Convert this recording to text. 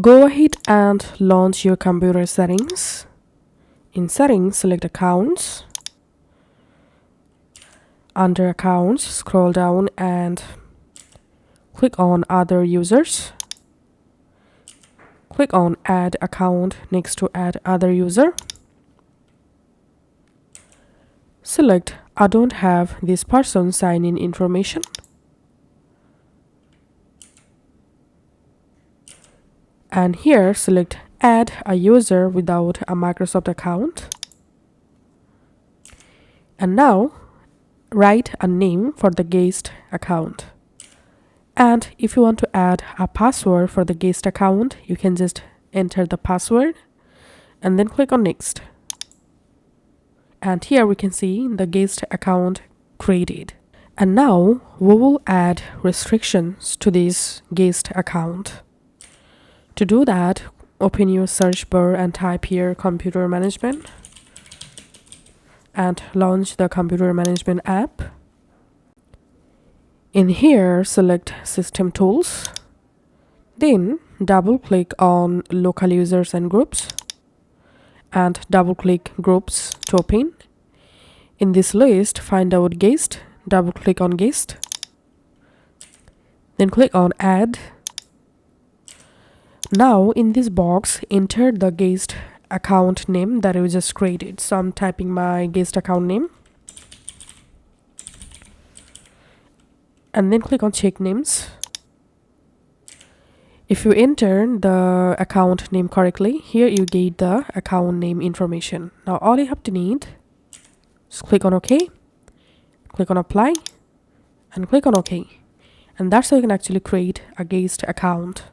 Go ahead and launch your computer settings. In settings, select accounts. Under accounts, scroll down and click on other users. Click on add account next to add other user. Select I don't have this person sign in information. And here select add a user without a Microsoft account. And now write a name for the guest account. And if you want to add a password for the guest account, you can just enter the password and then click on next. And here we can see the guest account created. And now we will add restrictions to this guest account. To do that, open your search bar and type here computer management and launch the computer management app. In here, select system tools, then double click on local users and groups and double click groups to open. In this list, find out guest, double click on guest, then click on add. Now in this box, enter the guest account name that we just created. So I'm typing my guest account name and then click on check names. If you enter the account name correctly, here you get the account name information. Now all you have to need is click on OK, click on apply and click on OK. And that's how you can actually create a guest account.